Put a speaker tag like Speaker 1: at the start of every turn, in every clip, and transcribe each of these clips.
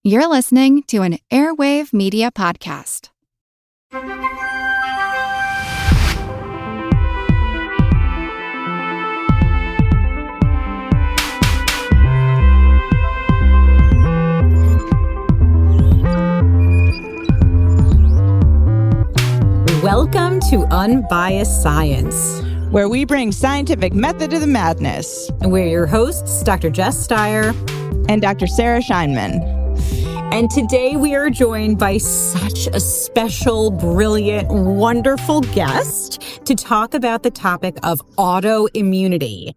Speaker 1: You're listening to an Airwave Media Podcast.
Speaker 2: Welcome to Unbiased Science,
Speaker 3: where we bring scientific method to the madness.
Speaker 2: And we're your hosts, Dr. Jess Steier
Speaker 3: and Dr. Sarah Scheinman.
Speaker 2: And today we are joined by such a special, brilliant, wonderful guest to talk about the topic of autoimmunity.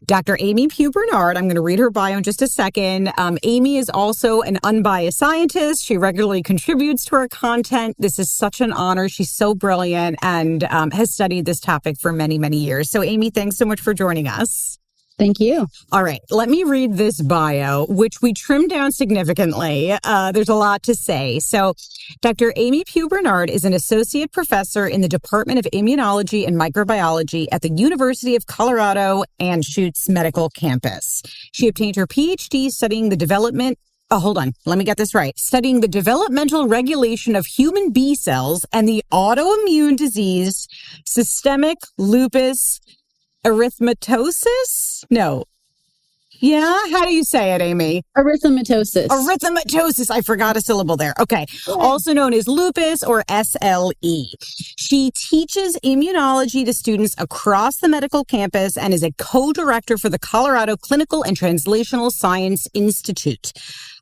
Speaker 2: Dr. Aimee Pugh Bernard, I'm going to read her bio in just a second. Aimee is also an unbiased scientist. She regularly contributes to our content. This is such an honor. She's so brilliant and has studied this topic for many, many years. So Aimee, thanks so much for joining us.
Speaker 4: Thank you.
Speaker 2: All right, let me read this bio, which we trimmed down significantly. There's a lot to say. So Dr. Aimee Pugh Bernard is an associate professor in the Department of Immunology and Microbiology at the University of Colorado Anschutz Medical Campus. She obtained her PhD studying the developmental regulation of human B cells and the autoimmune disease systemic lupus erythematosus? No. Yeah? How do you say it, Aimee?
Speaker 4: Erythematosus.
Speaker 2: Erythematosus. I forgot a syllable there. Okay. Also known as lupus or SLE. She teaches immunology to students across the medical campus and is a co-director for the Colorado Clinical and Translational Science Institute.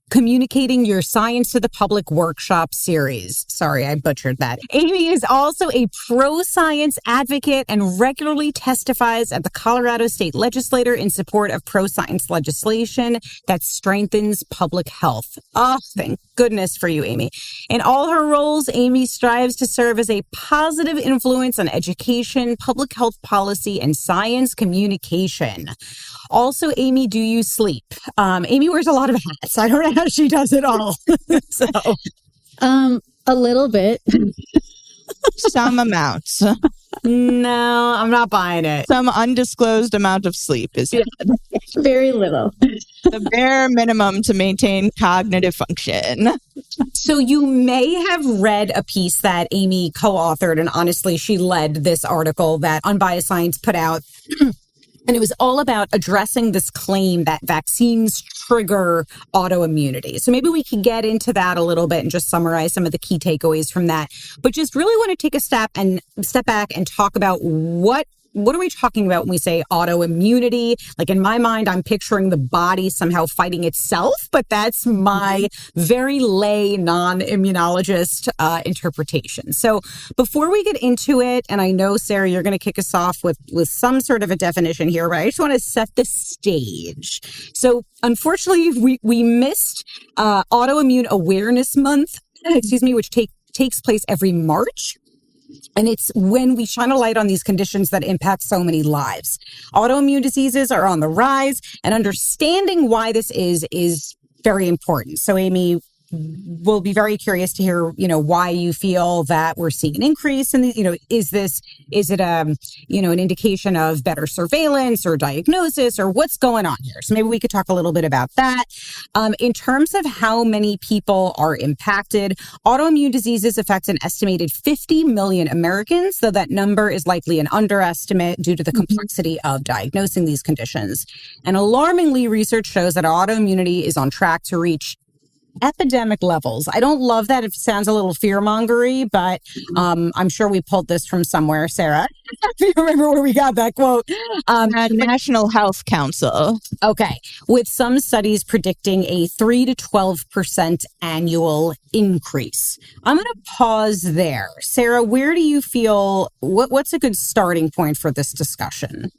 Speaker 2: Communicating Your Science to the Public workshop series. Sorry, I butchered that. Aimee is also a pro-science advocate and regularly testifies at the Colorado State Legislature in support of pro-science legislation that strengthens public health. Oh, thank goodness for you, Aimee. In all her roles, Aimee strives to serve as a positive influence on education, public health policy, and science communication. Also, Aimee, do you sleep? Aimee wears a lot of hats. I don't know how she does it all.
Speaker 4: A little bit.
Speaker 3: Some amounts.
Speaker 2: No, I'm not buying it.
Speaker 3: Some undisclosed amount of sleep is
Speaker 4: very little.
Speaker 3: The bare minimum to maintain cognitive function.
Speaker 2: So you may have read a piece that Aimee co-authored, and honestly, she led this article that Unbiased Science put out. And it was all about addressing this claim that vaccines trigger autoimmunity. So maybe we could get into that a little bit and just summarize some of the key takeaways from that. But just really want to take a step back and talk about what are we talking about when we say autoimmunity? Like in my mind, I'm picturing the body somehow fighting itself, but that's my very lay non-immunologist interpretation. So before we get into it, and I know, Sarah, you're going to kick us off with some sort of a definition here, but I just want to set the stage. So unfortunately, we missed Autoimmune Awareness Month, which takes place every March. And it's when we shine a light on these conditions that impact so many lives. Autoimmune diseases are on the rise, and understanding why this is very important. So, Aimee, we'll be very curious to hear, why you feel that we're seeing an increase in the, is it an indication of better surveillance or diagnosis, or what's going on here? So maybe we could talk a little bit about that. In terms of how many people are impacted, autoimmune diseases affect an estimated 50 million Americans, though that number is likely an underestimate due to the complexity of diagnosing these conditions. And alarmingly, research shows that autoimmunity is on track to reach epidemic levels. I don't love that. It sounds a little fear-mongery, but I'm sure we pulled this from somewhere, Sarah. If you remember where we got that quote.
Speaker 3: National Health Council.
Speaker 2: Okay. With some studies predicting a 3 to 12% annual increase. I'm going to pause there. Sarah, where do you feel, what's a good starting point for this discussion?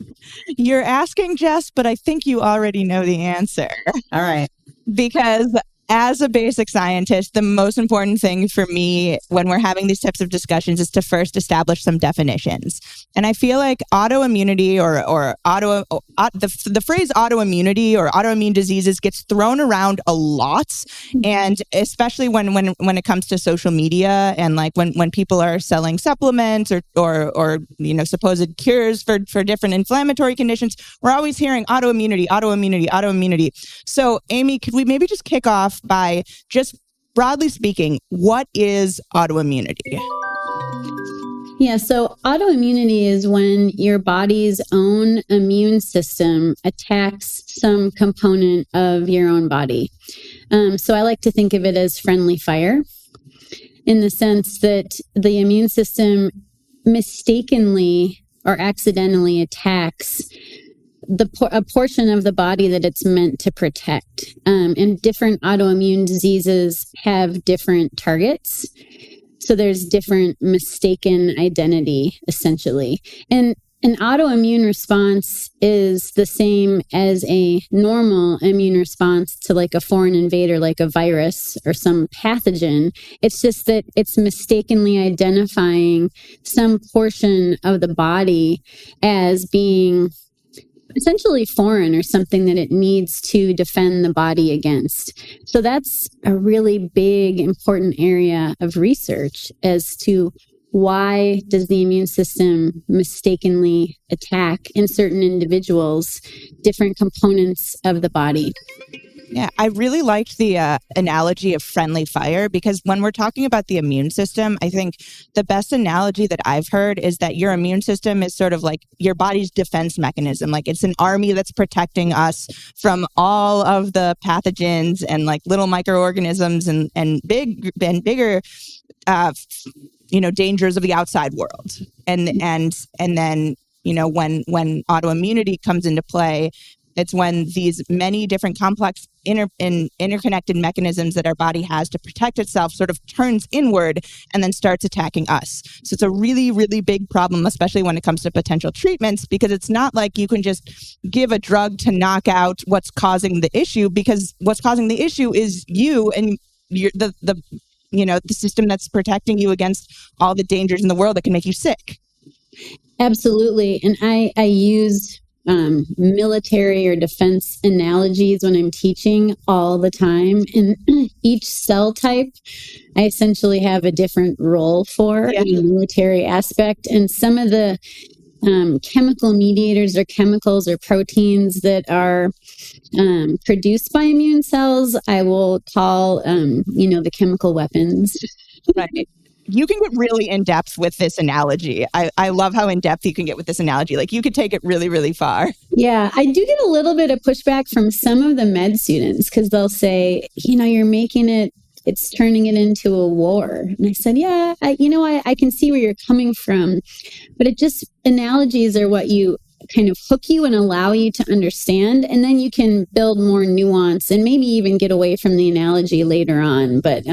Speaker 3: You're asking, Jess, but I think you already know the answer.
Speaker 2: All right.
Speaker 3: Because as a basic scientist, the most important thing for me when we're having these types of discussions is to first establish some definitions. And I feel like autoimmunity the phrase autoimmunity or autoimmune diseases gets thrown around a lot. And especially when it comes to social media and like when people are selling supplements or supposed cures for different inflammatory conditions, we're always hearing autoimmunity. So Aimee, could we maybe just kick off off by just broadly speaking, what is autoimmunity?
Speaker 4: Yeah, so autoimmunity is when your body's own immune system attacks some component of your own body. So I like to think of it as friendly fire, in the sense that the immune system mistakenly or accidentally attacks a portion of the body that it's meant to protect. And different autoimmune diseases have different targets. So there's different mistaken identity, essentially. And an autoimmune response is the same as a normal immune response to like a foreign invader, like a virus or some pathogen. It's just that it's mistakenly identifying some portion of the body as being essentially foreign or something that it needs to defend the body against. So that's a really big, important area of research as to why does the immune system mistakenly attack in certain individuals different components of the body.
Speaker 3: Yeah, I really liked the analogy of friendly fire, because when we're talking about the immune system, I think the best analogy that I've heard is that your immune system is sort of like your body's defense mechanism. Like it's an army that's protecting us from all of the pathogens and like little microorganisms and bigger dangers of the outside world. And then, when autoimmunity comes into play, it's when these many different complex interconnected mechanisms that our body has to protect itself sort of turns inward and then starts attacking us. So it's a really, really big problem, especially when it comes to potential treatments, because it's not like you can just give a drug to knock out what's causing the issue, because what's causing the issue is you and the system that's protecting you against all the dangers in the world that can make you sick.
Speaker 4: Absolutely. And I use military or defense analogies when I'm teaching all the time. And each cell type, I essentially have a different role for in the military aspect. And some of the chemical mediators or chemicals or proteins that are produced by immune cells, I will call, the chemical weapons.
Speaker 3: Right. You can get really in depth with this analogy. I love how in depth you can get with this analogy. Like you could take it really, really far.
Speaker 4: Yeah, I do get a little bit of pushback from some of the med students because they'll say, you're making it's turning it into a war. And I said, yeah, I can see where you're coming from, but analogies are what you kind of hook you and allow you to understand, and then you can build more nuance and maybe even get away from the analogy later on. But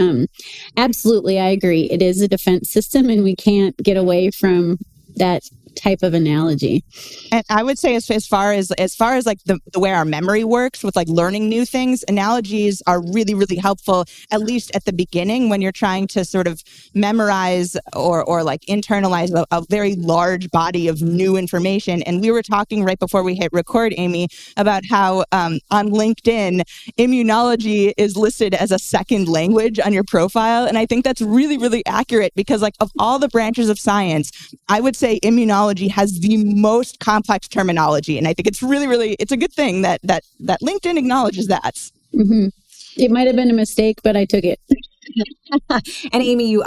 Speaker 4: absolutely, I agree. It is a defense system, and we can't get away from that type of analogy.
Speaker 3: And I would say as far as like the way our memory works with like learning new things, analogies are really, really helpful, at least at the beginning when you're trying to sort of memorize or like internalize a very large body of new information. And we were talking right before we hit record, Aimee, about how on LinkedIn, immunology is listed as a second language on your profile. And I think that's really, really accurate because like of all the branches of science, I would say immunology has the most complex terminology. And I think it's really, really, it's a good thing that LinkedIn acknowledges that.
Speaker 4: Mm-hmm. It might have been a mistake, but I took it.
Speaker 2: And Aimee, you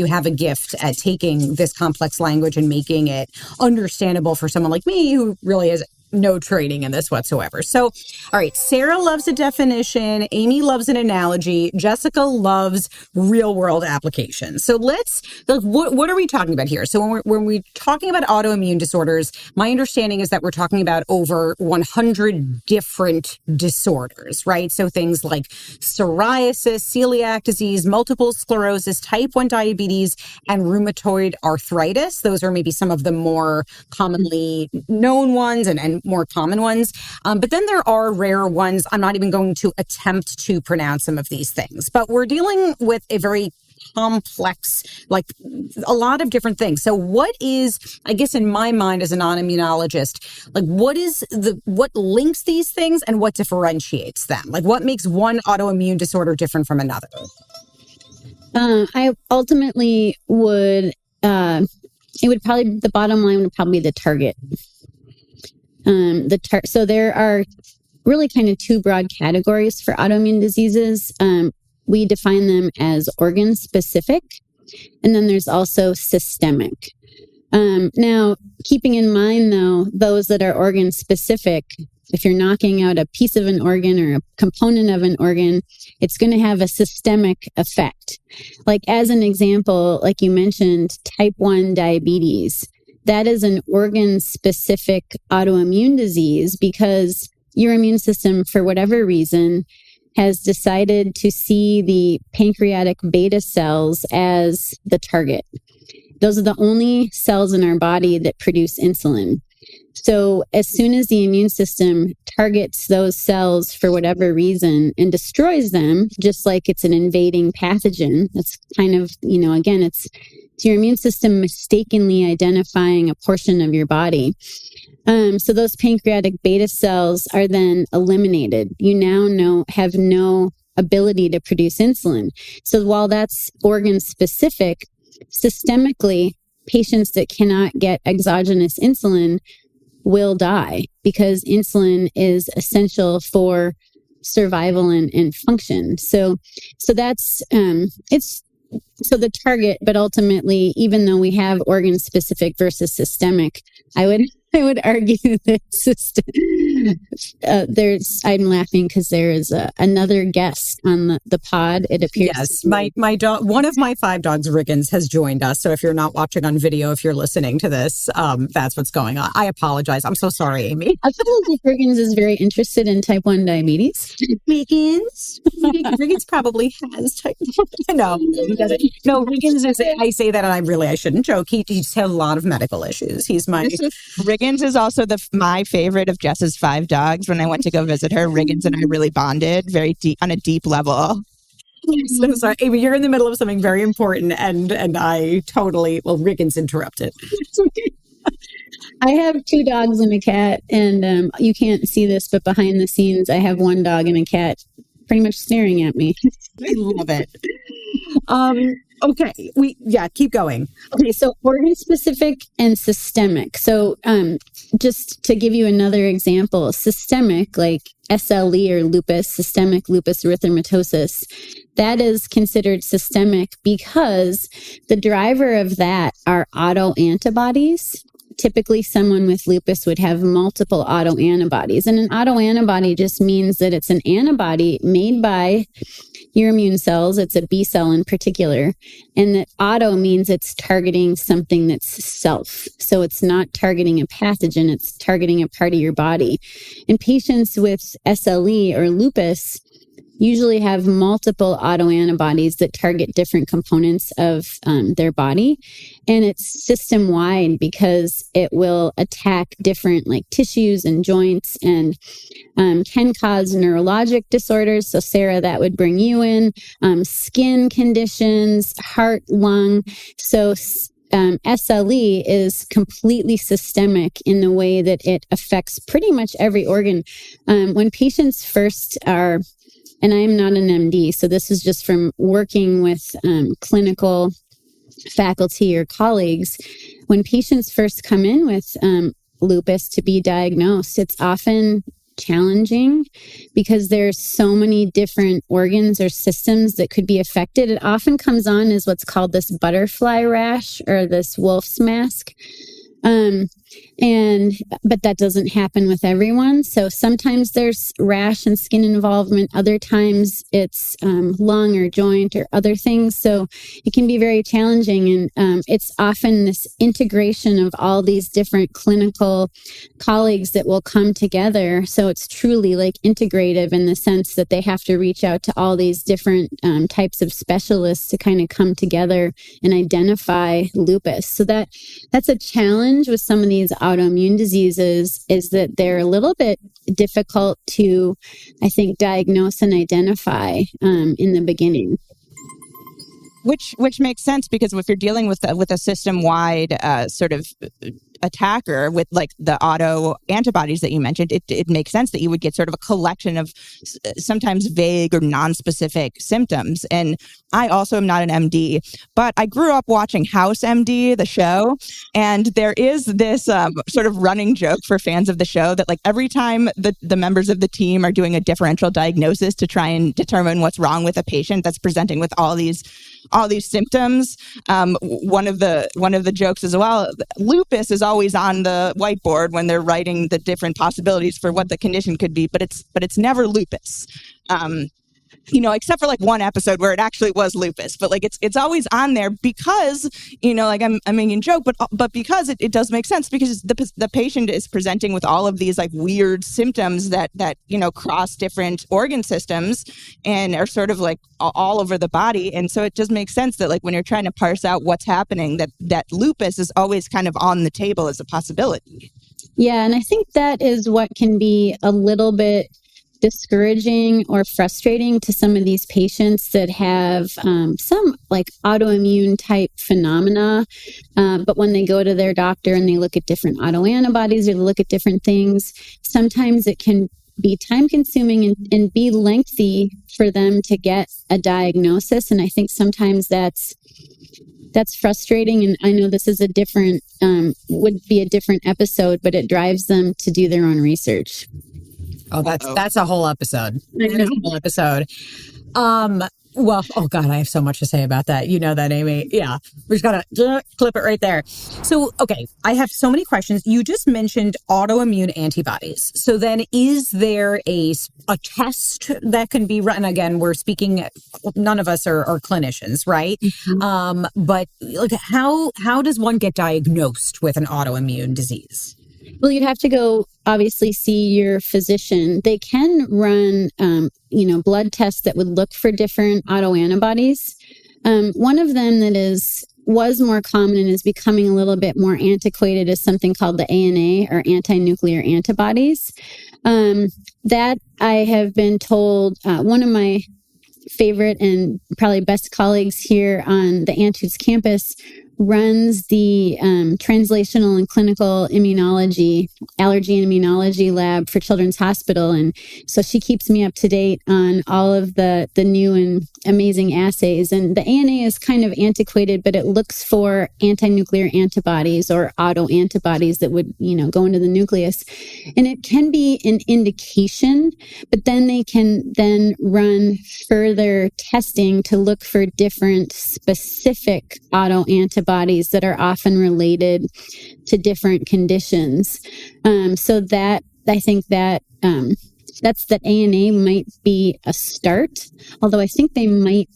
Speaker 2: have a gift at taking this complex language and making it understandable for someone like me who really has no training in this whatsoever. So, all right, Sarah loves a definition. Aimee loves an analogy. Jessica loves real world applications. So what are we talking about here? So when we're talking about autoimmune disorders, my understanding is that we're talking about over 100 different disorders, right? So things like psoriasis, celiac disease, multiple sclerosis, type 1 diabetes, and rheumatoid arthritis. Those are maybe some of the more commonly known ones and more common ones. But then there are rare ones. I'm not even going to attempt to pronounce some of these things, but we're dealing with a very complex, like a lot of different things. So what is, I guess in my mind as a non-immunologist, like what links these things and what differentiates them? Like what makes one autoimmune disorder different from another?
Speaker 4: I ultimately would, the bottom line would probably be the target. So there are really kind of two broad categories for autoimmune diseases. We define them as organ specific, and then there's also systemic. Now, keeping in mind, though, those that are organ specific, if you're knocking out a piece of an organ or a component of an organ, it's going to have a systemic effect. Like, as an example, like you mentioned, type 1 diabetes. That is an organ specific autoimmune disease because your immune system, for whatever reason, has decided to see the pancreatic beta cells as the target. Those are the only cells in our body that produce insulin. So as soon as the immune system targets those cells for whatever reason and destroys them, just like it's an invading pathogen, that's kind of, again, it's your immune system mistakenly identifying a portion of your body. So those pancreatic beta cells are then eliminated. You now have no ability to produce insulin. So while that's organ specific, systemically, patients that cannot get exogenous insulin will die because insulin is essential for survival and function. So that's so the target, but ultimately, even though we have organ specific versus systemic, I would argue that I'm laughing because there is another guest on the pod. It appears.
Speaker 2: Yes, my dog, one of my 5 dogs, Riggins, has joined us. So if you're not watching on video, if you're listening to this, that's what's going on. I apologize. I'm so sorry, Aimee.
Speaker 4: I think Riggins is very interested in type 1 diabetes.
Speaker 2: Riggins probably has type 1. No, he doesn't. No, Riggins is. I say that, and I shouldn't joke. He's had a lot of medical issues. He's my.
Speaker 3: Riggins is also my favorite of Jess's 5 dogs. When I went to go visit her, Riggins and I really bonded very deep on a deep level.
Speaker 2: So sorry, Aimee, you're in the middle of something very important, and I totally, Riggins interrupted.
Speaker 4: I have 2 dogs and a cat, and you can't see this, but behind the scenes, I have 1 dog and a cat pretty much staring at me.
Speaker 2: I love it. Okay, keep going.
Speaker 4: Okay, so organ specific and systemic. So just to give you another example, systemic, like SLE or lupus, systemic lupus erythematosus, that is considered systemic because the driver of that are autoantibodies. Typically, someone with lupus would have multiple autoantibodies. And an autoantibody just means that it's an antibody made by your immune cells. It's a B cell in particular. And that auto means it's targeting something that's self. So it's not targeting a pathogen, it's targeting a part of your body. And patients with SLE or lupus usually have multiple autoantibodies that target different components of their body. And it's system-wide because it will attack different tissues and joints and can cause neurologic disorders. So Sarah, that would bring you in, skin conditions, heart, lung. So SLE is completely systemic in the way that it affects pretty much every organ. When patients first are, and I am not an MD, so this is just from working with clinical faculty or colleagues. When patients first come in with lupus to be diagnosed, it's often challenging because there's so many different organs or systems that could be affected. It often comes on as what's called this butterfly rash or this wolf's mask. But that doesn't happen with everyone. So sometimes there's rash and skin involvement. Other times it's lung or joint or other things. So it can be very challenging. And it's often this integration of all these different clinical colleagues that will come together. So it's truly integrative in the sense that they have to reach out to all these different types of specialists to kind of come together and identify lupus. So that's a challenge with some of these autoimmune diseases, is that they're a little bit difficult to, I think, diagnose and identify in the beginning.
Speaker 3: Which makes sense, because if you're dealing with a system-wide sort of attacker with like the auto antibodies that you mentioned, it makes sense that you would get sort of a collection of sometimes vague or non-specific symptoms. And I also am not an MD, but I grew up watching House MD, the show. And there is this sort of running joke for fans of the show that like every time the members of the team are doing a differential diagnosis to try and determine what's wrong with a patient that's presenting with all these symptoms, one of the jokes as well, lupus is always on the whiteboard when they're writing the different possibilities for what the condition could be, but it's never lupus. Except for like one episode where it actually was lupus, but like it's always on there because, like I'm making a joke, but because it does make sense because the patient is presenting with all of these like weird symptoms that cross different organ systems and are sort of like all over the body. And so it just makes sense that like when you're trying to parse out what's happening, that lupus is always kind of on the table as a possibility.
Speaker 4: Yeah. And I think that is what can be a little bit discouraging or frustrating to some of these patients that have some like autoimmune type phenomena. But when they go to their doctor and they look at different autoantibodies or they look at different things, sometimes it can be time consuming and be lengthy for them to get a diagnosis. And I think sometimes that's frustrating. And I know this is would be a different episode, but it drives them to do their own research.
Speaker 2: Oh, that's a whole episode. That is a whole episode. Well, oh God, I have so much to say about that. You know that, Aimee. Yeah, we just gotta clip it right there. So, okay, I have so many questions. You just mentioned autoimmune antibodies. So then is there a test that can be run? Again, we're speaking, none of us are clinicians, right? Mm-hmm. But like, how does one get diagnosed with an autoimmune disease?
Speaker 4: Well, you'd have to go obviously see your physician. They can run, blood tests that would look for different autoantibodies. One of them that was more common and is becoming a little bit more antiquated is something called the ANA or anti-nuclear antibodies. That I have been told one of my favorite and probably best colleagues here on the Anschutz campus runs the translational and clinical immunology, allergy and immunology lab for Children's Hospital. And so she keeps me up to date on all of the new and amazing assays. And the ANA is kind of antiquated, but it looks for anti-nuclear antibodies or autoantibodies that would, go into the nucleus. And it can be an indication, but then they can then run further testing to look for different specific autoantibodies that are often related to different conditions. So that I think that that ANA might be a start, although I think they might,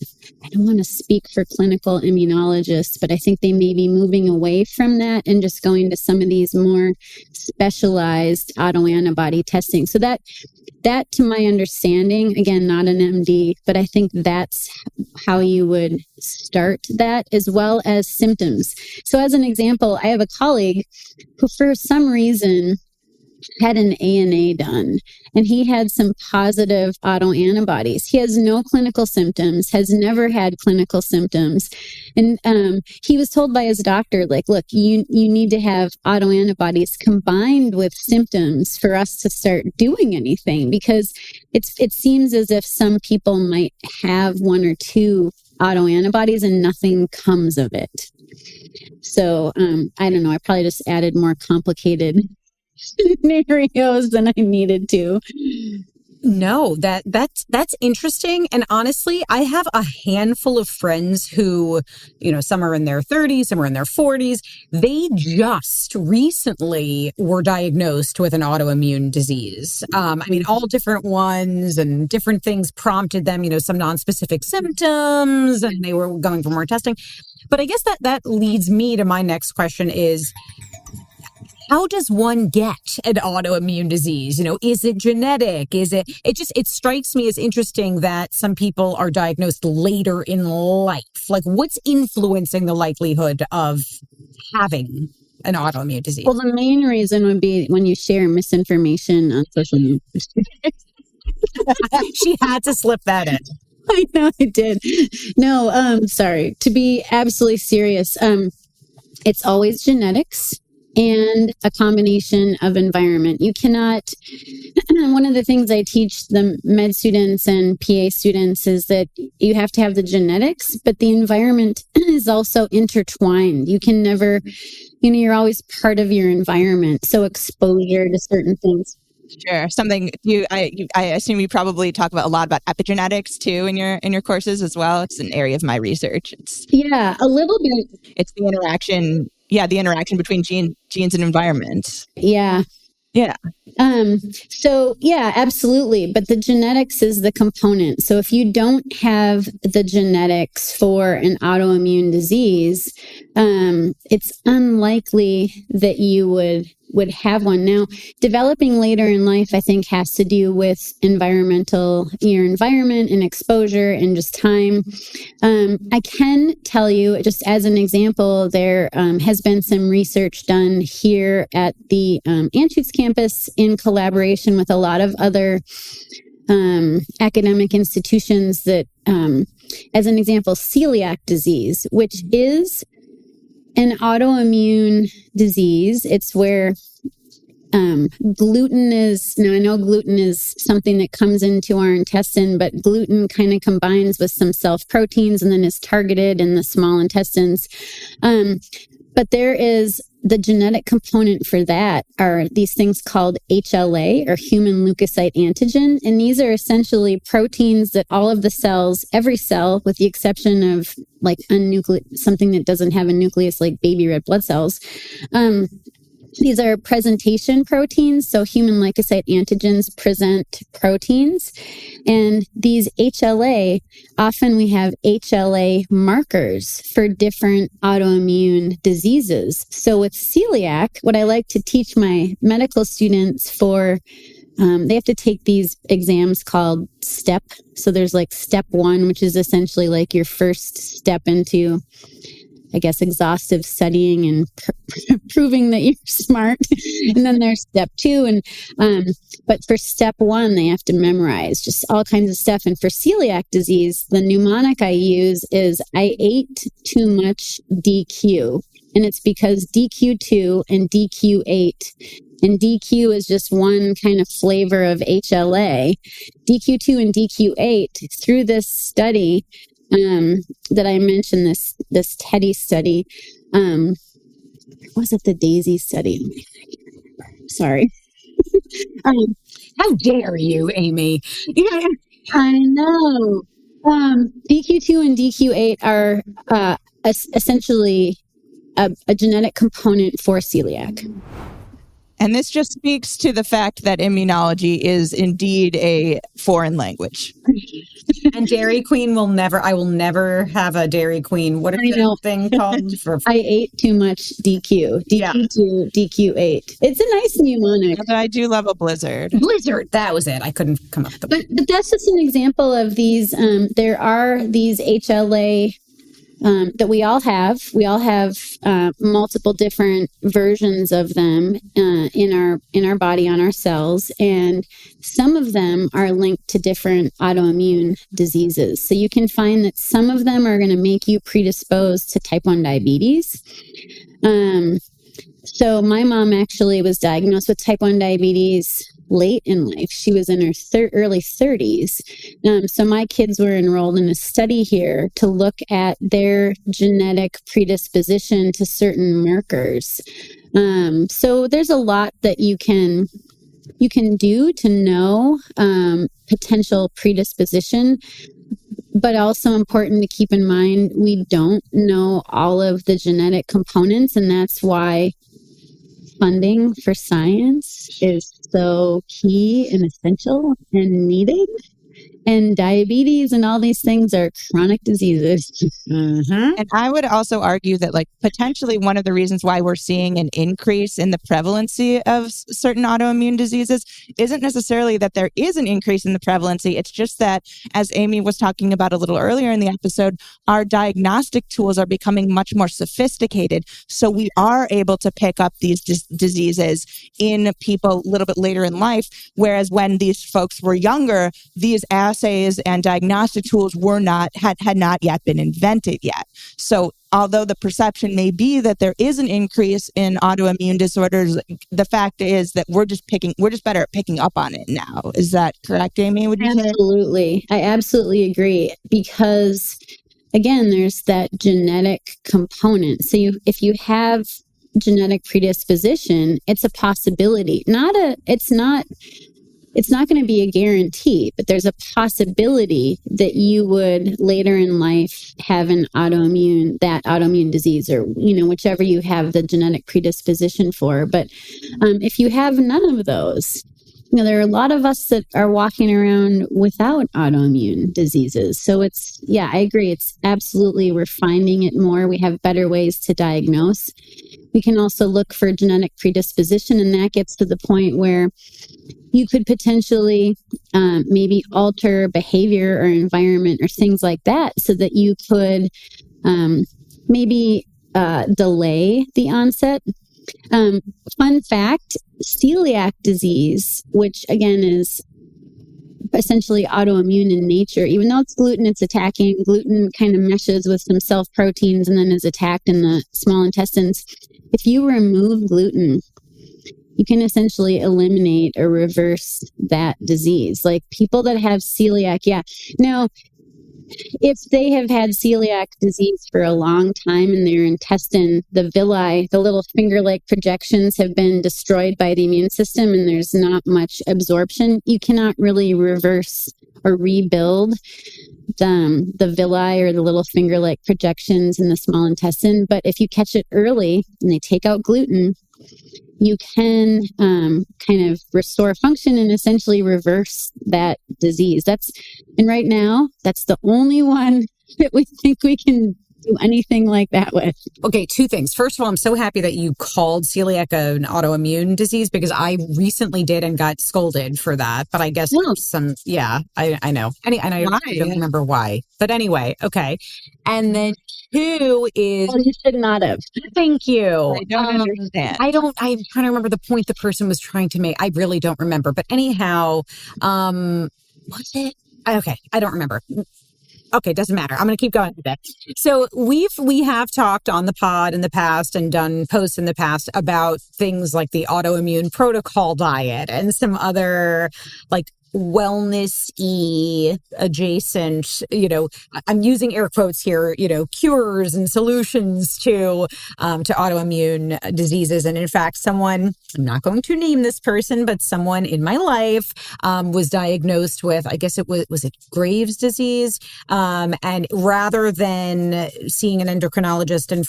Speaker 4: I don't want to speak for clinical immunologists, but I think they may be moving away from that and just going to some of these more specialized autoantibody testing. So that to my understanding, again, not an MD, but I think that's how you would start that, as well as symptoms. So as an example, I have a colleague who for some reason had an ANA done, and he had some positive autoantibodies. He has no clinical symptoms, has never had clinical symptoms. And he was told by his doctor, like, look, you need to have autoantibodies combined with symptoms for us to start doing anything, because it seems as if some people might have one or two autoantibodies and nothing comes of it. So I don't know, I probably just added more complicated scenarios than I needed to.
Speaker 2: No, that's interesting. And honestly, I have a handful of friends who, some are in their 30s, some are in their 40s. They just recently were diagnosed with an autoimmune disease. All different ones, and different things prompted them, some non-specific symptoms, and they were going for more testing. But I guess that leads me to my next question is, how does one get an autoimmune disease? Is it genetic? It strikes me as interesting that some people are diagnosed later in life. Like, what's influencing the likelihood of having an autoimmune disease?
Speaker 4: Well, the main reason would be when you share misinformation on social media.
Speaker 2: She had to slip that in.
Speaker 4: I know I did. No, sorry. To be absolutely serious, it's always genetics. and a combination of environment. You cannot, one of the things I teach the med students and PA students is that you have to have the genetics, but the environment is also intertwined. You can never, you're always part of your environment. So exposure to certain things.
Speaker 3: Sure. Something I assume you probably talk about a lot about epigenetics too in your courses as well. It's an area of my research.
Speaker 4: Yeah, a little bit.
Speaker 3: It's the interaction. Yeah, the interaction between genes and environment.
Speaker 4: Yeah.
Speaker 3: Yeah.
Speaker 4: So yeah, absolutely. But the genetics is the component. So if you don't have the genetics for an autoimmune disease, it's unlikely that you would have one. Now, developing later in life, I think, has to do with your environment and exposure and just time. I can tell you, just as an example, there has been some research done here at the Anschutz campus in collaboration with a lot of other academic institutions that, as an example, celiac disease, which is an autoimmune disease. It's where gluten is, now I know gluten is something that comes into our intestine, but gluten kind of combines with some self-proteins and then is targeted in the small intestines. But there is the genetic component for that are these things called HLA, or human leukocyte antigen. And these are essentially proteins that all of the cells, every cell, with the exception of like something that doesn't have a nucleus like baby red blood cells, these are presentation proteins. So human leukocyte antigens present proteins. And these HLA, often we have HLA markers for different autoimmune diseases. So with celiac, what I like to teach my medical students for, they have to take these exams called STEP. So there's like step 1, which is essentially like your first step into, I guess, exhaustive studying and proving that you're smart. And then there's step 2. But for step 1, they have to memorize just all kinds of stuff. And for celiac disease, the mnemonic I use is I ate too much DQ. And it's because DQ2 and DQ8, and DQ is just one kind of flavor of HLA. DQ2 and DQ8, through this study, that I mentioned, this Teddy study, was it the Daisy study? Sorry.
Speaker 2: How dare you, Aimee?
Speaker 4: Yeah, I know. DQ2 and DQ8 are essentially a genetic component for celiac.
Speaker 3: And this just speaks to the fact that immunology is indeed a foreign language.
Speaker 2: And Dairy Queen I will never have a Dairy Queen. What is that thing called?
Speaker 4: I ate too much DQ. DQ2, DQ8. It's a nice mnemonic.
Speaker 3: But I do love a Blizzard.
Speaker 2: Blizzard, that was it. I couldn't come up with
Speaker 4: it. But that's just an example of these. There are these HLA that we all have. We all have multiple different versions of them in our body, on our cells, and some of them are linked to different autoimmune diseases. So you can find that some of them are going to make you predisposed to type 1 diabetes. So my mom actually was diagnosed with type 1 diabetes late in life. She was in her early 30s. So my kids were enrolled in a study here to look at their genetic predisposition to certain markers. So there's a lot that you can do to know potential predisposition. But also important to keep in mind, we don't know all of the genetic components, and that's why funding for science is so key and essential and needed. And diabetes and all these things are chronic diseases.
Speaker 3: Mm-hmm. And I would also argue that, like, potentially one of the reasons why we're seeing an increase in the prevalency of certain autoimmune diseases isn't necessarily that there is an increase in the prevalency. It's just that, as Aimee was talking about a little earlier in the episode, our diagnostic tools are becoming much more sophisticated. So we are able to pick up these diseases in people a little bit later in life. Whereas when these folks were younger, these assays and diagnostic tools had not yet been invented yet. So although the perception may be that there is an increase in autoimmune disorders, the fact is that we're just better at picking up on it now. Is that correct, Aimee? Would you say?
Speaker 4: Absolutely. I absolutely agree, because again, there's that genetic component. So if you have genetic predisposition, it's a possibility. It's not going to be a guarantee, but there's a possibility that you would later in life have that autoimmune disease, or, whichever you have the genetic predisposition for. But if you have none of those, there are a lot of us that are walking around without autoimmune diseases. So I agree. It's absolutely, we're finding it more. We have better ways to diagnose. We can also look for genetic predisposition, and that gets to the point where you could potentially maybe alter behavior or environment or things like that, so that you could maybe delay the onset. Fun fact, celiac disease, which again is essentially autoimmune in nature, even though it's attacking gluten, kind of meshes with some self-proteins and then is attacked in the small intestines. If you remove gluten, you can essentially eliminate or reverse that disease. Like people that have celiac, Now, if they have had celiac disease for a long time in their intestine, the villi, the little finger-like projections, have been destroyed by the immune system and there's not much absorption, you cannot really reverse or rebuild the villi or the little finger-like projections in the small intestine. But if you catch it early and they take out gluten, you can kind of restore function and essentially reverse that disease. And right now, that's the only one that we think we can do anything like that with.
Speaker 2: Okay, two things. First of all, I'm so happy that you called celiac an autoimmune disease, because I recently did and got scolded for that. But I guess I know. I don't remember why. But anyway, okay. And then two is...
Speaker 4: Well, you should not have.
Speaker 2: Thank you.
Speaker 3: I don't understand.
Speaker 2: I'm trying to remember the point the person was trying to make. I really don't remember. But anyhow, was it? Okay, I don't remember. Okay, doesn't matter. I'm going to keep going with that. So we have talked on the pod in the past and done posts in the past about things like the autoimmune protocol diet and some other like wellness-y adjacent, I'm using air quotes here, cures and solutions to autoimmune diseases. And in fact, someone, I'm not going to name this person, but someone in my life was diagnosed with, I guess it was it Graves' disease? And rather than seeing an endocrinologist and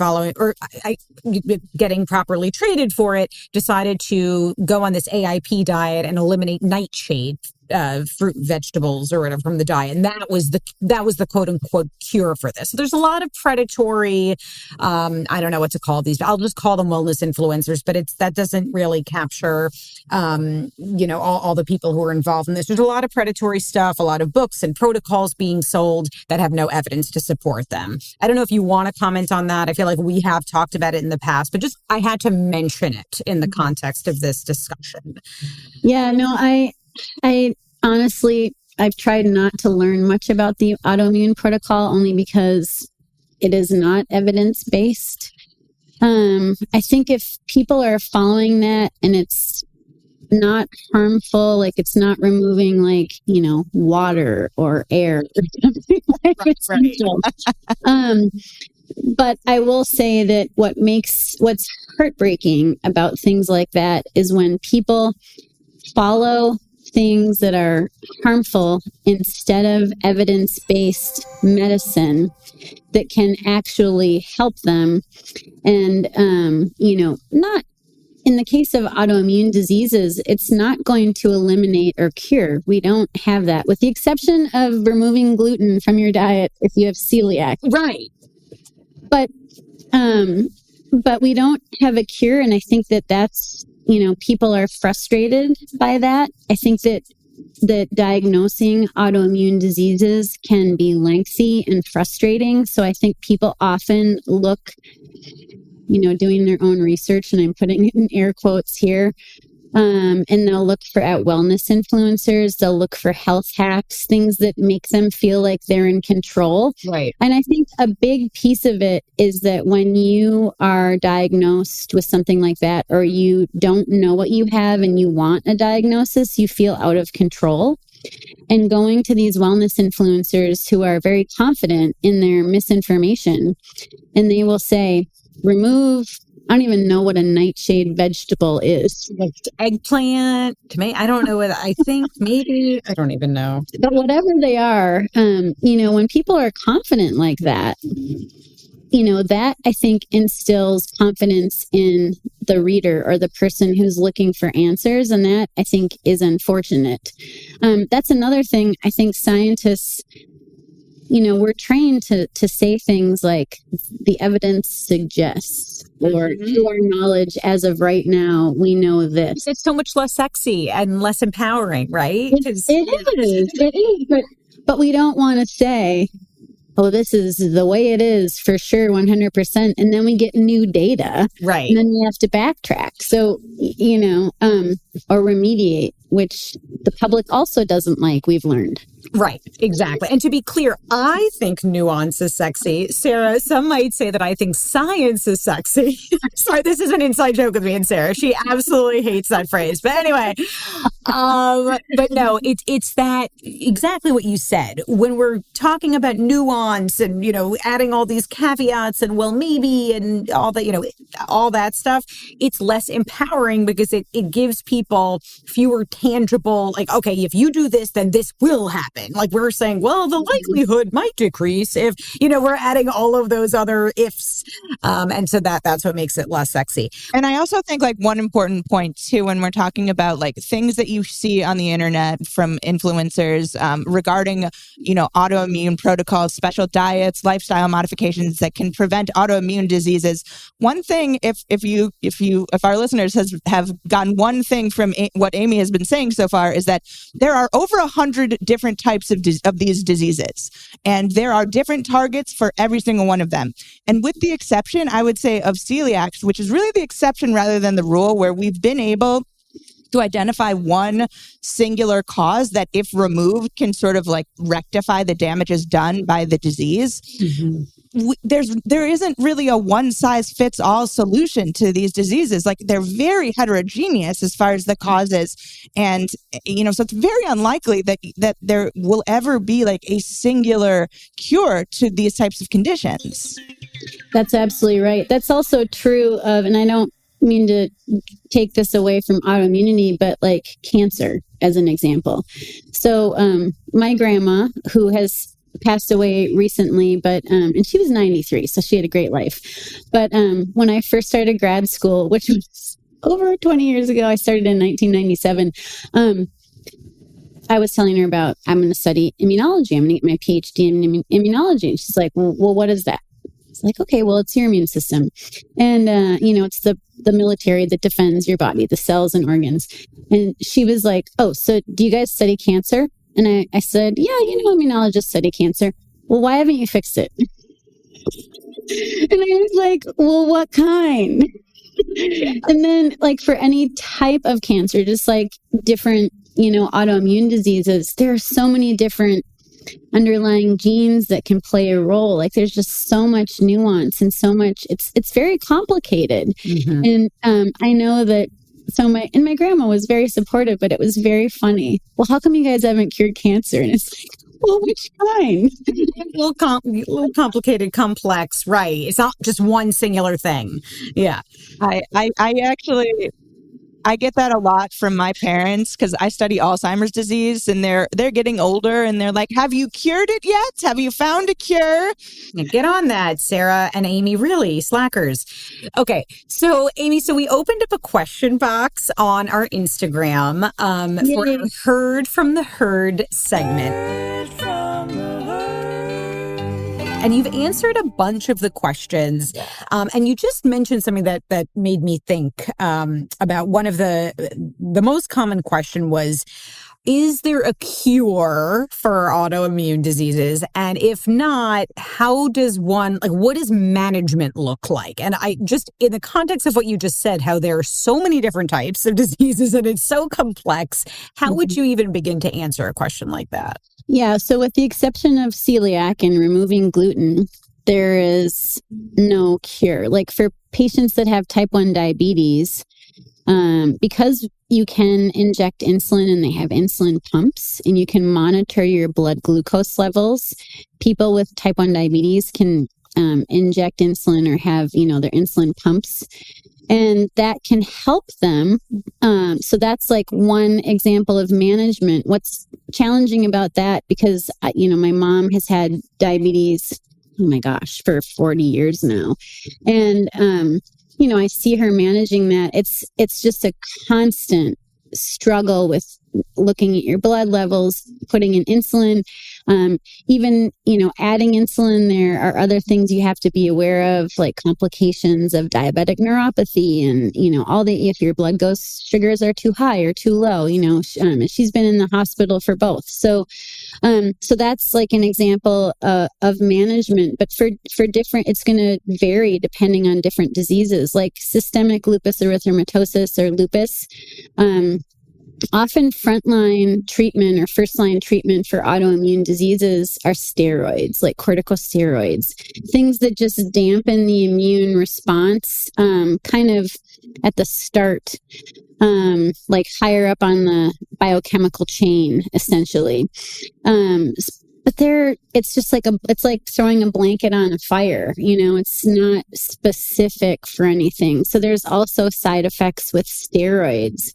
Speaker 2: getting properly treated for it, decided to go on this AIP diet and eliminate nightshade fruit, vegetables, or whatever from the diet, and that was the quote unquote cure for this. So there's a lot of predatory, I don't know what to call these. I'll just call them wellness influencers, but that doesn't really capture, all the people who are involved in this. There's a lot of predatory stuff, a lot of books and protocols being sold that have no evidence to support them. I don't know if you want to comment on that. I feel like we have talked about it in the past, but just I had to mention it in the context of this discussion.
Speaker 4: Yeah, no, I honestly, I've tried not to learn much about the autoimmune protocol only because it is not evidence-based. I think if people are following that and it's not harmful, like it's not removing water or air or something like essential. But I will say that what's heartbreaking about things like that is when people follow things that are harmful instead of evidence-based medicine that can actually help them. And, not in the case of autoimmune diseases, it's not going to eliminate or cure. We don't have that, with the exception of removing gluten from your diet if you have celiac.
Speaker 2: Right.
Speaker 4: But we don't have a cure. And I think that's, people are frustrated by that. I think that diagnosing autoimmune diseases can be lengthy and frustrating. So I think people often look, doing their own research, and I'm putting it in air quotes here, And they'll look at wellness influencers. They'll look for health hacks, things that make them feel like they're in control.
Speaker 2: Right.
Speaker 4: And I think a big piece of it is that when you are diagnosed with something like that, or you don't know what you have and you want a diagnosis, you feel out of control. And going to these wellness influencers who are very confident in their misinformation, and they will say, remove, I don't even know what a nightshade vegetable is.
Speaker 2: Like eggplant, tomato, I don't know what, I think maybe, I don't even know.
Speaker 4: But whatever they are, when people are confident like that, that I think instills confidence in the reader or the person who's looking for answers. And that I think is unfortunate. That's another thing I think scientists, we're trained to say things like the evidence suggests, or to our knowledge as of right now, we know this.
Speaker 2: It's so much less sexy and less empowering, right?
Speaker 4: It is. But we don't want to say, oh, this is the way it is for sure, 100%. And then we get new data.
Speaker 2: Right.
Speaker 4: And then we have to backtrack. So, or remediate, which the public also doesn't like, we've learned.
Speaker 2: Right, exactly. And to be clear, I think nuance is sexy. Sarah, some might say that I think science is sexy. Sorry, this is an inside joke with me and Sarah. She absolutely hates that phrase. But anyway, but no, it's that exactly what you said. When we're talking about nuance and, adding all these caveats and well, maybe, and all that, all that stuff, it's less empowering because it gives people fewer tangible, like, okay, if you do this, then this will happen. Like we're saying, well, the likelihood might decrease if, we're adding all of those other ifs. And so that's what makes it less sexy.
Speaker 3: And I also think like one important point too, when we're talking about like things that you see on the internet from influencers regarding, autoimmune protocols, special diets, lifestyle modifications that can prevent autoimmune diseases. One thing, if our listeners have gotten one thing from what Aimee has been saying so far, is that there are over 100 different types of these diseases, and there are different targets for every single one of them. And with the exception, I would say, of celiac, which is really the exception rather than the rule, where we've been able to identify one singular cause that, if removed, can sort of like rectify the damages done by the disease. Mm-hmm. There isn't really a one-size-fits-all solution to these diseases. Like, they're very heterogeneous as far as the causes. And, so it's very unlikely that there will ever be like a singular cure to these types of conditions.
Speaker 4: That's absolutely right. That's also true of, and I don't mean to take this away from autoimmunity, but like cancer as an example. So my grandma, who has passed away recently, but and she was 93, so she had a great life. But when I first started grad school, which was over 20 years ago, I started in 1997. I was telling her about, I'm going to study immunology. I'm going to get my PhD in immunology. And she's like, well, what is that? It's like, okay, well, it's your immune system. And, it's the military that defends your body, the cells and organs. And she was like, oh, so do you guys study cancer? And I said, yeah, immunologists study cancer. Well, why haven't you fixed it? And I was like, well, what kind? And then, like, for any type of cancer, just like different, autoimmune diseases, there are so many different underlying genes that can play a role. Like, there's just so much nuance and so much, it's very complicated. Mm-hmm. And I know that, my grandma was very supportive, but it was very funny. Well, how come you guys haven't cured cancer? And it's like, well, which kind?
Speaker 2: A little complicated, complex, right? It's not just one singular thing. Yeah.
Speaker 3: I get that a lot from my parents, because I study Alzheimer's disease, and they're getting older, and they're like, have you cured it yet? Have you found a cure?
Speaker 2: Get on that, Sarah and Aimee, really, slackers. Okay, so Aimee, we opened up a question box on our Instagram for a Heard from the Herd segment. And you've answered a bunch of the questions. And you just mentioned something that made me think about one of the most common question was, is there a cure for autoimmune diseases? And if not, how does one, like, what does management look like? And I just, in the context of what you just said, how there are so many different types of diseases and it's so complex, how would you even begin to answer a question like that?
Speaker 4: Yeah. So with the exception of celiac and removing gluten, there is no cure. Like for patients that have type 1 diabetes, because you can inject insulin and they have insulin pumps and you can monitor your blood glucose levels, people with type 1 diabetes can inject insulin or have, their insulin pumps. And that can help them. So that's like one example of management. What's challenging about that, because, my mom has had diabetes, oh my gosh, for 40 years now. And, I see her managing that. It's just a constant struggle with looking at your blood levels, putting in insulin, even, adding insulin. There are other things you have to be aware of, like complications of diabetic neuropathy and, if your blood sugars are too high or too low, she's been in the hospital for both. So that's like an example of management, but for different, it's going to vary depending on different diseases, like systemic lupus erythematosus or lupus. Often frontline treatment or first-line treatment for autoimmune diseases are steroids, like corticosteroids, things that just dampen the immune response, kind of at the start, like higher up on the biochemical chain, essentially. But it's just like it's like throwing a blanket on a fire. It's not specific for anything. So there's also side effects with steroids.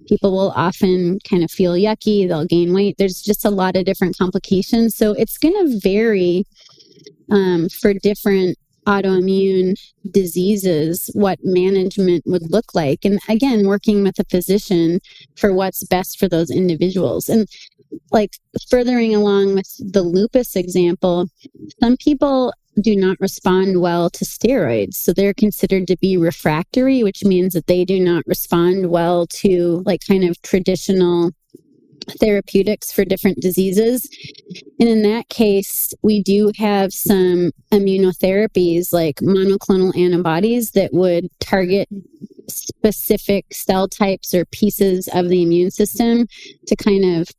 Speaker 4: People will often kind of feel yucky. They'll gain weight. There's just a lot of different complications. So it's going to vary for different autoimmune diseases, what management would look like. And again, working with a physician for what's best for those individuals. And like furthering along with the lupus example, some people do not respond well to steroids. So they're considered to be refractory, which means that they do not respond well to like kind of traditional therapeutics for different diseases. And in that case, we do have some immunotherapies like monoclonal antibodies that would target specific cell types or pieces of the immune system to kind of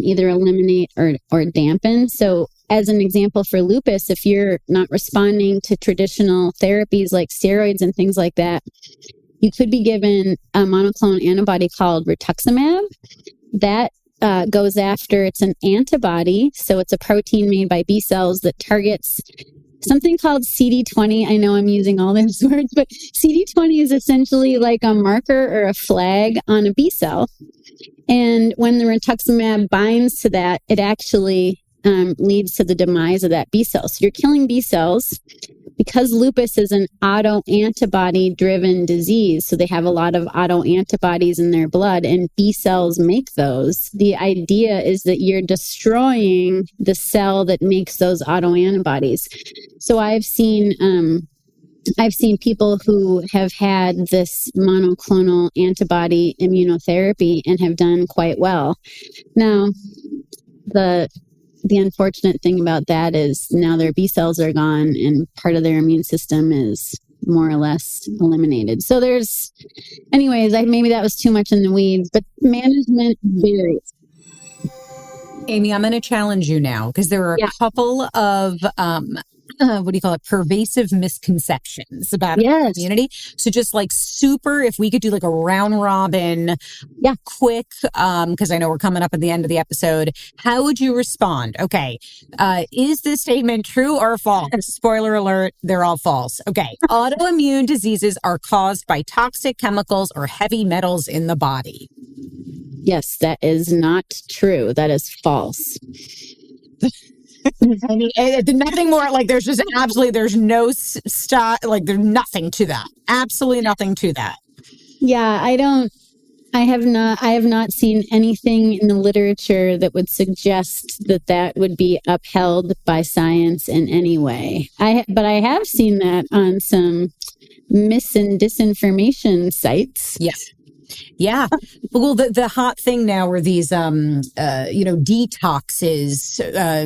Speaker 4: either eliminate or dampen. So as an example for lupus, if you're not responding to traditional therapies like steroids and things like that, you could be given a monoclonal antibody called rituximab. That goes after, it's an antibody. So it's a protein made by B cells that targets something called CD20. I know I'm using all those words, but CD20 is essentially like a marker or a flag on a B cell. And when the rituximab binds to that, it actually leads to the demise of that B cell. So you're killing B cells. Because lupus is an autoantibody-driven disease, so they have a lot of autoantibodies in their blood, and B cells make those. The idea is that you're destroying the cell that makes those autoantibodies. So I've seen people who have had this monoclonal antibody immunotherapy and have done quite well. Now, the unfortunate thing about that is now their B cells are gone and part of their immune system is more or less eliminated. So anyways, maybe that was too much in the weeds, but management varies.
Speaker 2: Aimee, I'm going to challenge you now because there are a couple of, pervasive misconceptions about immunity. So just like if we could do like a round robin, quick, because I know we're coming up at the end of the episode, how would you respond? Okay. Is this statement true or false? Spoiler alert, they're all false. Okay. Autoimmune diseases are caused by toxic chemicals or heavy metals in the body.
Speaker 4: Yes, that is not true. That is false.
Speaker 2: I mean, nothing more, like there's no stuff, like there's nothing to that. Absolutely nothing to that.
Speaker 4: Yeah, I have not seen anything in the literature that would suggest that would be upheld by science in any way. But I have seen that on some mis and disinformation sites.
Speaker 2: Yes. Yeah. Well, the hot thing now are these, detoxes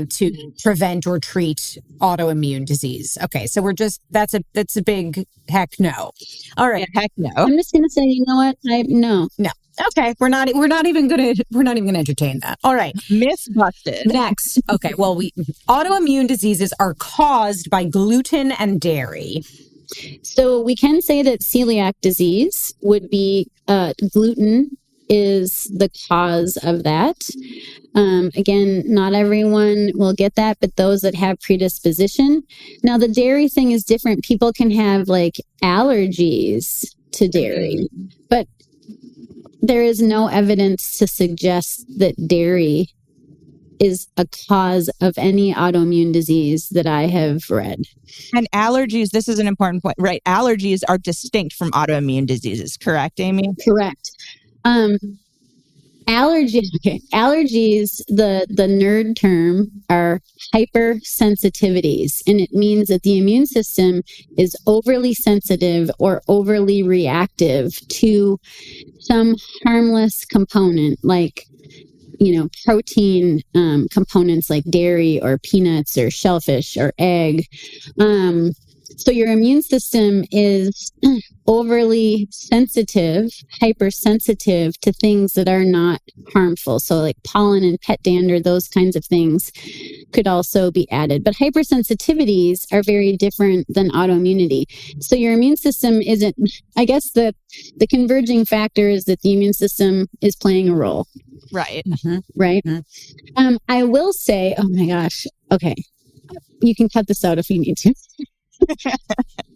Speaker 2: to prevent or treat autoimmune disease. Okay. So that's a big heck no. All right.
Speaker 3: Yeah, heck no.
Speaker 4: I'm just going to say, you know what? No.
Speaker 2: Okay. We're not even going to entertain that. All right.
Speaker 3: Myth busted.
Speaker 2: Next. Okay. Well, autoimmune diseases are caused by gluten and dairy.
Speaker 4: So we can say that celiac disease would be gluten is the cause of that. Again, not everyone will get that, but those that have predisposition. Now, the dairy thing is different. People can have like allergies to dairy, but there is no evidence to suggest that dairy is a cause of any autoimmune disease that I have read.
Speaker 3: And allergies, this is an important point, right? Allergies are distinct from autoimmune diseases, correct, Aimee?
Speaker 4: Correct. Allergies, the nerd term are hypersensitivities, and it means that the immune system is overly sensitive or overly reactive to some harmless component like protein components like dairy or peanuts or shellfish or egg. So your immune system is overly sensitive, hypersensitive to things that are not harmful. So like pollen and pet dander, those kinds of things could also be added. But hypersensitivities are very different than autoimmunity. So your immune system isn't, I guess the converging factor is that the immune system is playing a role.
Speaker 3: Right.
Speaker 4: Mm-hmm. Right. Mm-hmm. I will say, oh my gosh. Okay. You can cut this out if you need to.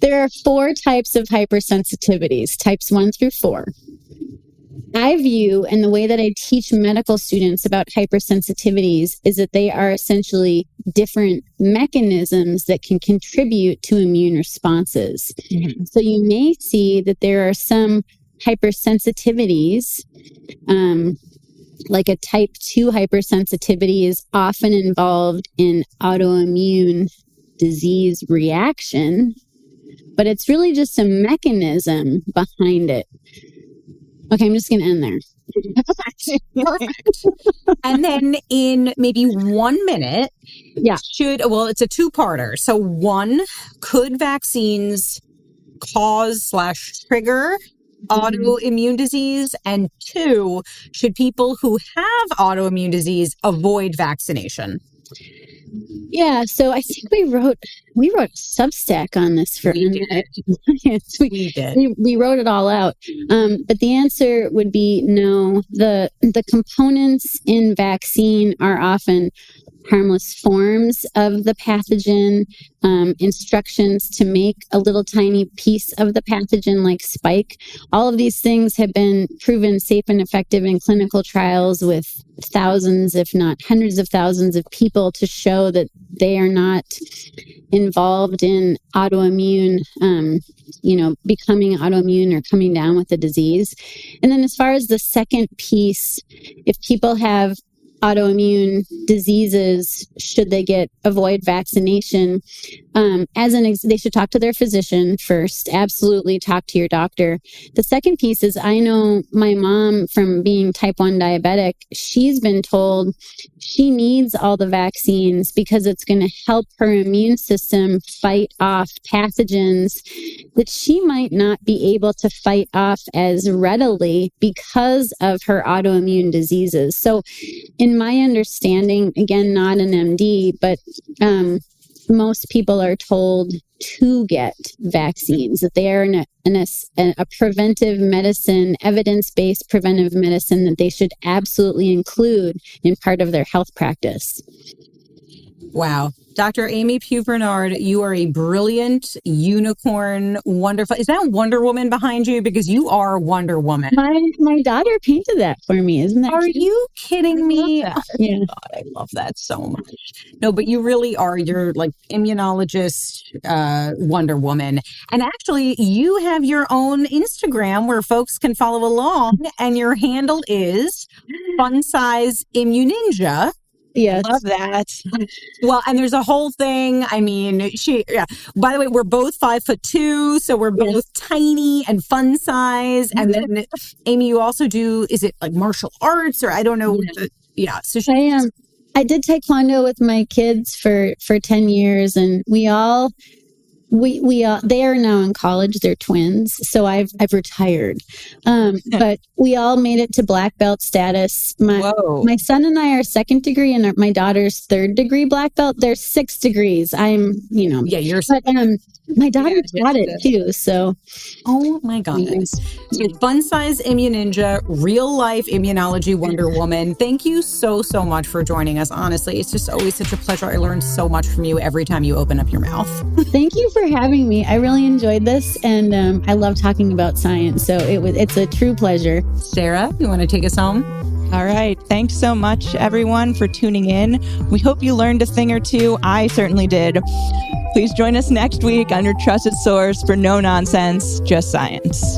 Speaker 4: There are 4 types of hypersensitivities, types 1 through 4. I view, and the way that I teach medical students about hypersensitivities is that they are essentially different mechanisms that can contribute to immune responses. Mm-hmm. So you may see that there are some hypersensitivities, like a type 2 hypersensitivity is often involved in autoimmune disease reaction, but it's really just a mechanism behind it. Okay, I'm just going to end there.
Speaker 2: Perfect. And then in maybe 1 minute, it's a 2-parter. So 1, could vaccines cause/trigger autoimmune disease? And 2, should people who have autoimmune disease avoid vaccination?
Speaker 4: Yeah, so I think we wrote a Substack on this for
Speaker 2: we did.
Speaker 4: We wrote it all out. But the answer would be no. The components in vaccine are often harmless forms of the pathogen, instructions to make a little tiny piece of the pathogen like spike. All of these things have been proven safe and effective in clinical trials with thousands, if not hundreds of thousands of people to show that they are not involved in autoimmune, becoming autoimmune or coming down with the disease. And then as far as the second piece, if people have autoimmune diseases, should they avoid vaccination? They should talk to their physician first. Absolutely talk to your doctor. The second piece is, I know my mom from being type 1 diabetic, she's been told she needs all the vaccines because it's going to help her immune system fight off pathogens that she might not be able to fight off as readily because of her autoimmune diseases. So in my understanding, again, not an MD, but most people are told to get vaccines, that they are a preventive medicine, evidence-based preventive medicine that they should absolutely include in part of their health practice.
Speaker 2: Wow. Dr. Aimee Pugh Bernard, you are a brilliant unicorn, wonderful. Is that Wonder Woman behind you? Because you are Wonder Woman.
Speaker 4: My daughter painted that for me. Isn't that cute?
Speaker 2: You kidding me?
Speaker 4: Yeah.
Speaker 2: Oh, God, I love that so much. No, but you really are. You're like immunologist, Wonder Woman. And actually, you have your own Instagram where folks can follow along, and your handle is Fun Size Immuninja.
Speaker 4: Yes.
Speaker 3: Love that.
Speaker 2: Well, and there's a whole thing. I mean, by the way, we're both 5'2", so we're both tiny and fun size. And then, Aimee, you also do, is it like martial arts or I don't know.
Speaker 4: Yeah. So I did taekwondo with my kids for 10 years, and we all they are now in college. They're twins. So I've retired. But we all made it to black belt status. My son and I are 2nd degree and my daughter's 3rd degree black belt. There's 6 degrees. I'm,
Speaker 2: you're,
Speaker 4: but, my daughter got it too. So,
Speaker 2: oh my goodness. Fun size Immune Ninja, real life immunology Wonder Woman. Thank you so much for joining us. Honestly, it's just always such a pleasure. I learn so much from you every time you open up your mouth.
Speaker 4: Thank you for having me. I really enjoyed this, and I love talking about science. So it's a true pleasure.
Speaker 2: Sarah, you want to take us home?
Speaker 3: All right. Thanks so much, everyone, for tuning in. We hope you learned a thing or two. I certainly did. Please join us next week on your trusted source for no nonsense, just science.